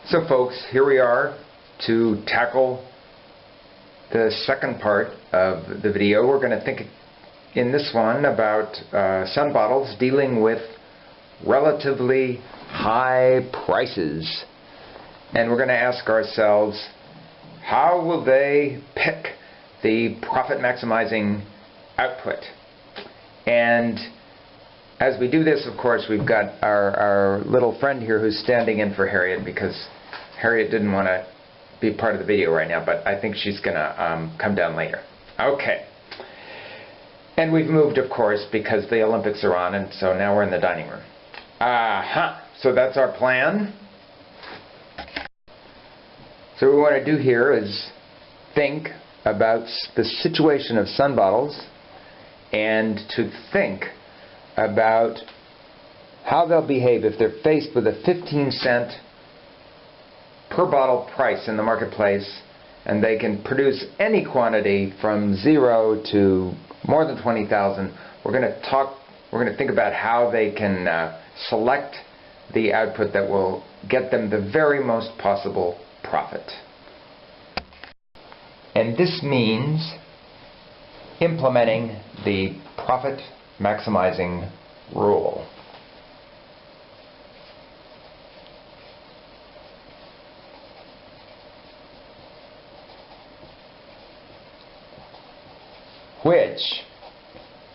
So folks, here we are to tackle the second part of the video. We're going to think in this one about sun bottles dealing with relatively high prices. And we're going to ask ourselves, how will they pick the profit maximizing output? And as we do this, of course, we've got our little friend here who's standing in for Harriet, because Harriet didn't want to be part of the video right now, but I think she's going to come down later. Okay. And we've moved, of course, because the Olympics are on, and so now we're in the dining room. So that's our plan. So what we want to do here is think about the situation of sun bottles and to think about how they'll behave if they're faced with a 15-cent per bottle price in the marketplace, and they can produce any quantity from 0 to more than 20,000. We're going to think about how they can select the output that will get them the very most possible profit. And this means implementing the profit maximizing rule. Which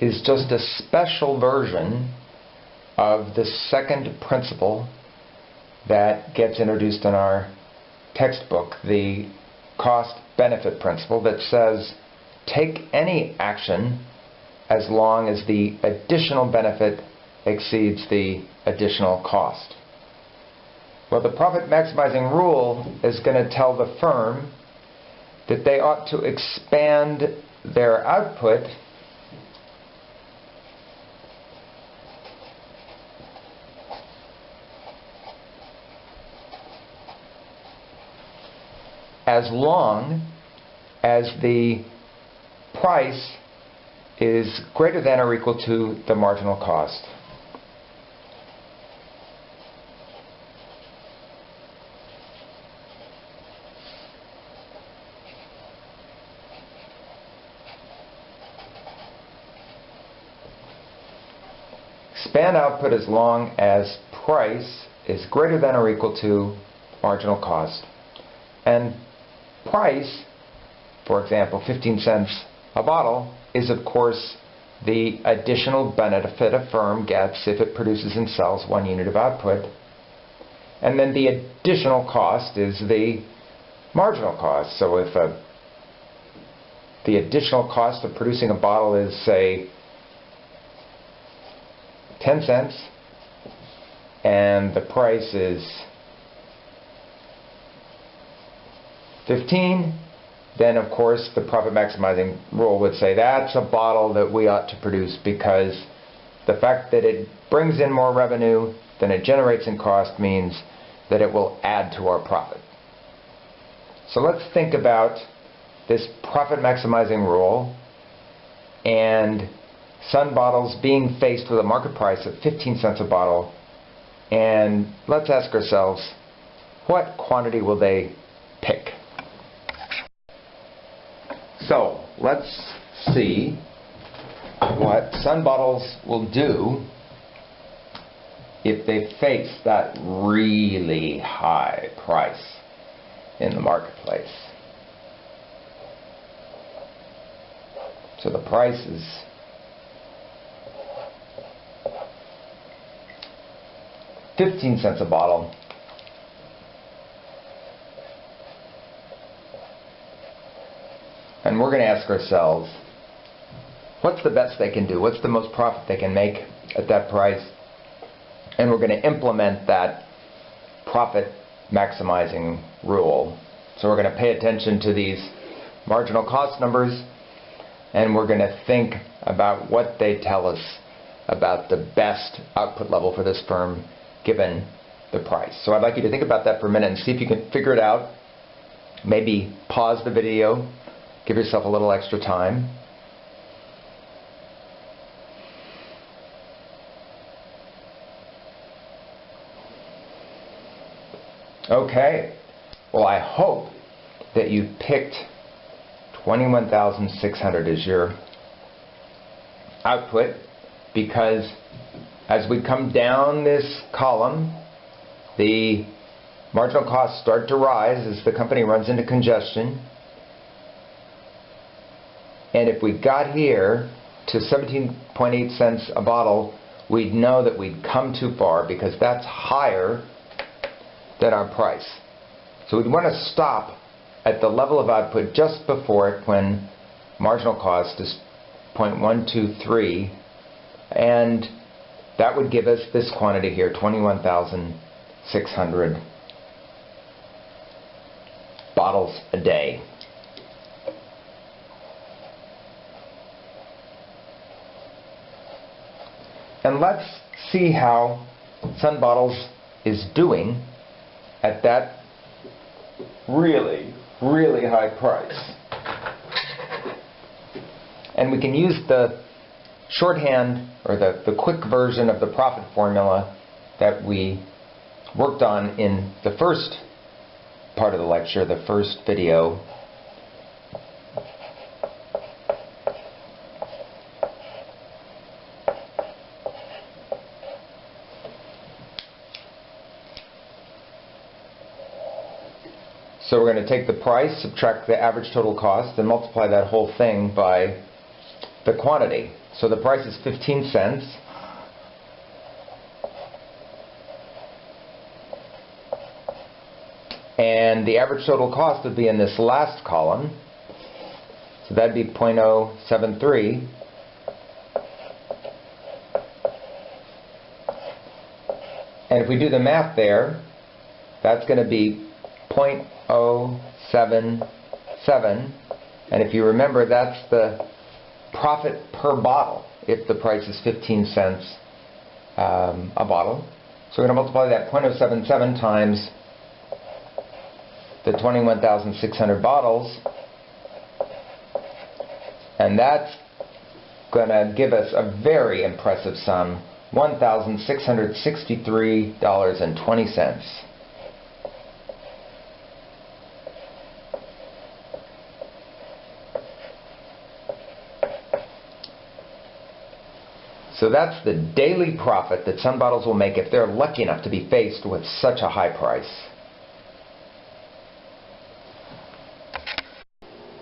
is just a special version of the second principle that gets introduced in our textbook, the cost-benefit principle, that says take any action as long as the additional benefit exceeds the additional cost. Well, the profit maximizing rule is going to tell the firm that they ought to expand their output as long as the price is greater than or equal to the marginal cost. Expand output as long as price is greater than or equal to marginal cost. And price, for example, 15 cents a bottle, is of course the additional benefit a firm gets if it produces and sells 1 unit of output. And then the additional cost is the marginal cost. So if the additional cost of producing a bottle is, say, 10 cents, and the price is 15, then of course the profit maximizing rule would say that's a bottle that we ought to produce, because the fact that it brings in more revenue than it generates in cost means that it will add to our profit. So let's think about this profit maximizing rule and sun bottles being faced with a market price of 15 cents a bottle, and let's ask ourselves, what quantity will they pick? So let's see what sun bottles will do if they face that really high price in the marketplace. So the price is 15 cents a bottle. And we're going to ask ourselves, what's the best they can do? What's the most profit they can make at that price? And we're going to implement that profit maximizing rule. So we're going to pay attention to these marginal cost numbers, and we're going to think about what they tell us about the best output level for this firm given the price. So I'd like you to think about that for a minute and see if you can figure it out. Maybe pause the video, give yourself a little extra time. Okay, well, I hope that you picked 21,600 as your output, because as we come down this column, the marginal costs start to rise as the company runs into congestion. And if we got here to 17.8 cents a bottle, we'd know that we'd come too far, because that's higher than our price. So we'd want to stop at the level of output just before it, when marginal cost is 0.123, and that would give us this quantity here, 21,600 bottles a day. And let's see how Sun Bottles is doing at that really, really high price. And we can use the shorthand, or the quick version of the profit formula that we worked on in the first part of the lecture, the first video. So we're going to take the price, subtract the average total cost, and multiply that whole thing by the quantity. So the price is 15 cents. And the average total cost would be in this last column. So that'd be 0.073. And if we do the math there, that's going to be 0.077. And if you remember, that's the profit per bottle if the price is 15 cents a bottle. So we're going to multiply that 0.077 times the 21,600 bottles, and that's going to give us a very impressive sum, $1,663.20. So that's the daily profit that Sun Bottles will make if they're lucky enough to be faced with such a high price.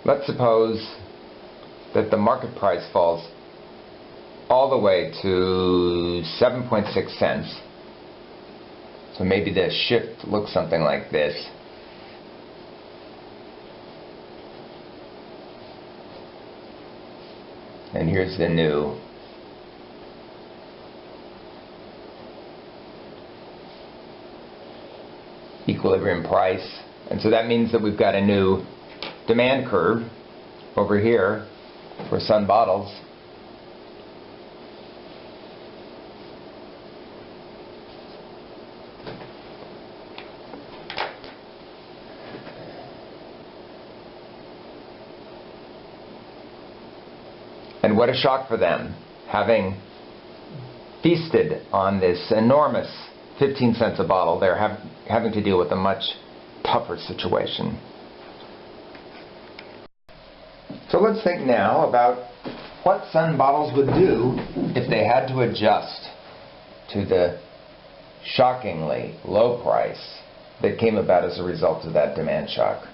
Let's suppose that the market price falls all the way to 7.6 cents. So maybe the shift looks something like this. And here's the new equilibrium price. And so that means that we've got a new demand curve over here for Sun Bottles. And what a shock for them, having feasted on this enormous 15 cents a bottle. They're having to deal with a much tougher situation. So let's think now about what Sun Bottles would do if they had to adjust to the shockingly low price that came about as a result of that demand shock.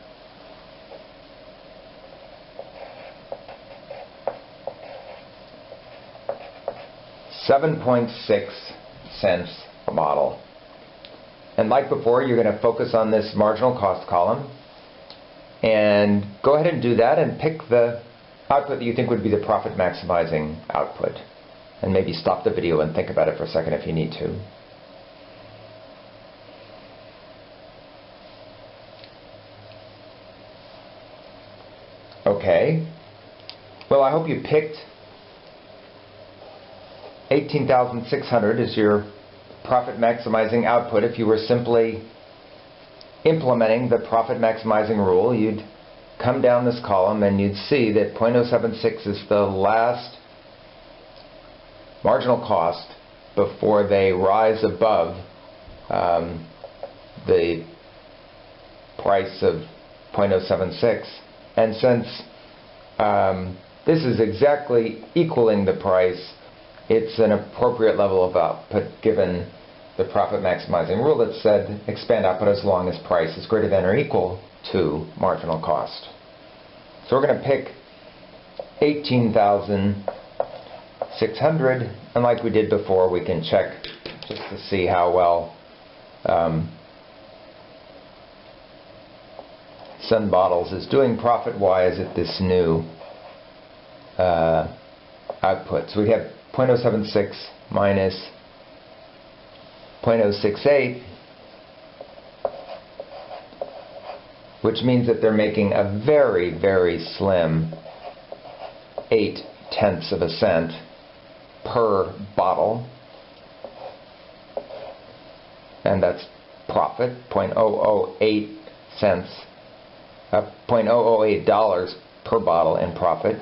$7.6 a bottle. And like before, you're going to focus on this marginal cost column. And go ahead and do that and pick the output that you think would be the profit maximizing output. And maybe stop the video and think about it for a second if you need to. Okay. Well, I hope you picked 18,600 as your profit maximizing output. If you were simply implementing the profit maximizing rule, you'd come down this column and you'd see that 0.076 is the last marginal cost before they rise above the price of 0.076. And since this is exactly equaling the price, it's an appropriate level of output given the profit maximizing rule that said expand output as long as price is greater than or equal to marginal cost. So we're going to pick 18,600, and like we did before, we can check just to see how well Sun Bottles is doing profit-wise at this new output. So we have 0.076 minus 0.068, which means that they're making a very, very slim 0.8 of a cent per bottle, and that's profit, 0.008 cents, $0.008 per bottle in profit,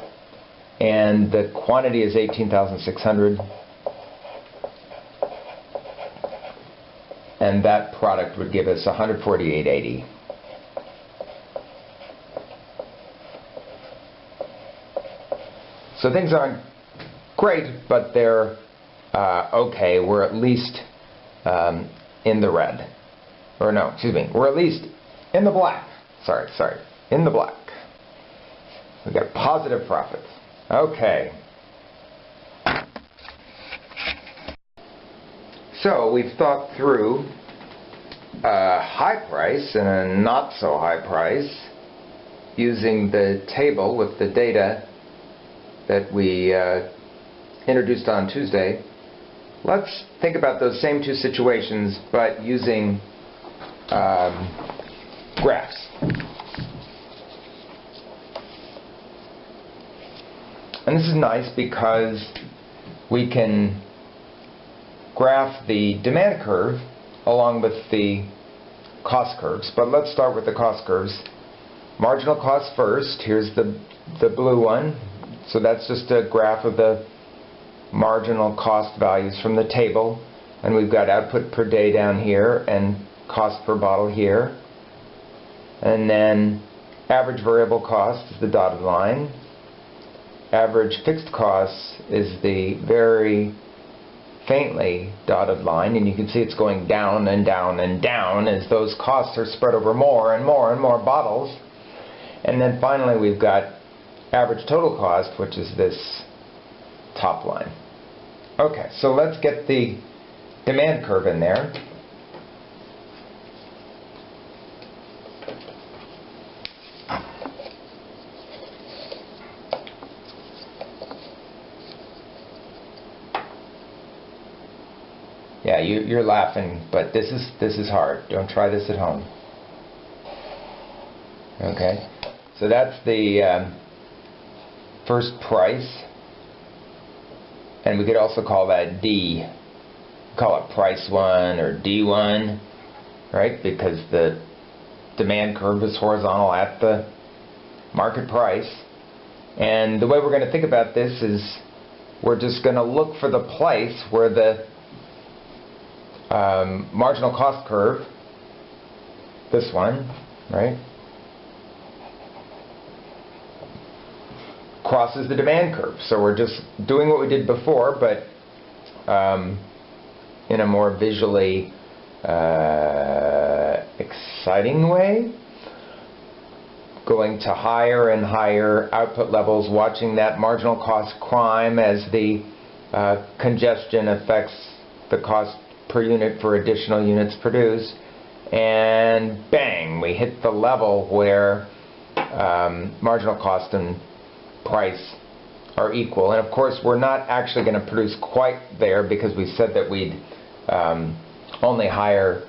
and the quantity is 18,600, and that product would give us 148.80. So things aren't great, but they're okay. We're at least in the red. Or no, excuse me. We're at least in the black. Sorry. In the black. We've got positive profits. Okay. So we've thought through a high price and a not so high price using the table with the data that we introduced on Tuesday. Let's think about those same two situations, but using graphs. And this is nice because we can graph the demand curve along with the cost curves. But let's start with the cost curves. Marginal cost first. Here's the blue one. So that's just a graph of the marginal cost values from the table. And we've got output per day down here and cost per bottle here. And then average variable cost is the dotted line. Average fixed cost is the very faintly dotted line, and you can see it's going down and down and down as those costs are spread over more and more and more bottles. And then finally we've got average total cost, which is this top line. Okay, so let's get the demand curve in there. Yeah, you're laughing, but this is hard. Don't try this at home. Okay, so that's the first price, and we could also call that D. Call it price 1 or D1, right? Because the demand curve is horizontal at the market price. And the way we're going to think about this is we're just going to look for the place where the marginal cost curve, this one, right, crosses the demand curve. So we're just doing what we did before, but in a more visually exciting way, going to higher and higher output levels, watching that marginal cost climb as the congestion affects the cost per unit for additional units produced, and bang, we hit the level where marginal cost and price are equal. And of course we're not actually going to produce quite there because we said that we'd only hire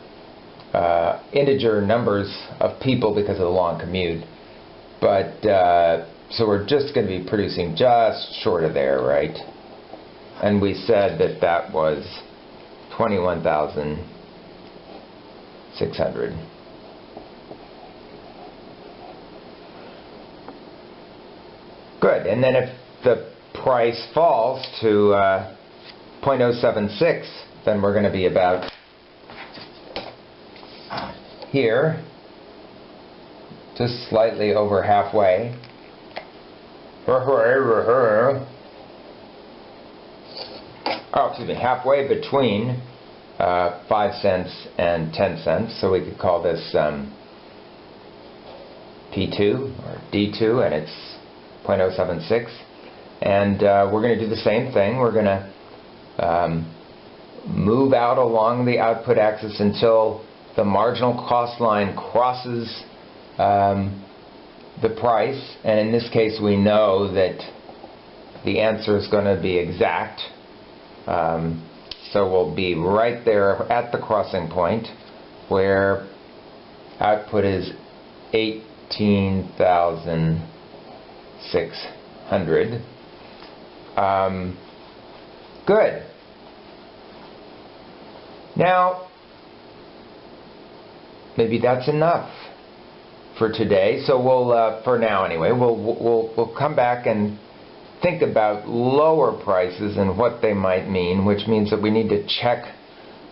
integer numbers of people because of the long commute, but so we're just going to be producing just short of there, right? And we said that that was 21,600. Good. And then if the price falls to 0.076, then we're going to be about here. just slightly over halfway. Oh, excuse me, halfway between 5 cents and 10 cents. So we could call this P2 or D2, and it's 0.076. And we're going to do the same thing. We're going to move out along the output axis until the marginal cost line crosses the price, and in this case we know that the answer is going to be exact, so we'll be right there at the crossing point where output is 18,600. Good. Now, maybe that's enough for today. So we'll, for now anyway, we'll come back and think about lower prices and what they might mean, which means that we need to check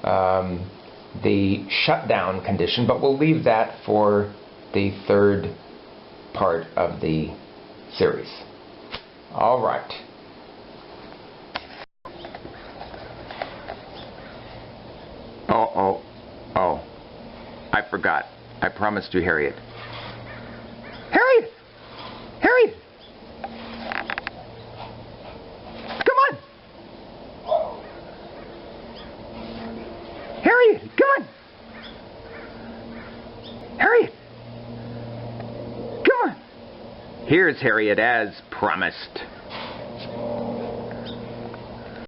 the shutdown condition, but we'll leave that for the third part of the series. All right. Oh, I forgot. I promised you Harriet. Harriet! Harriet! Come on! Harriet, come on! Harriet! Come on! Here's Harriet as promised.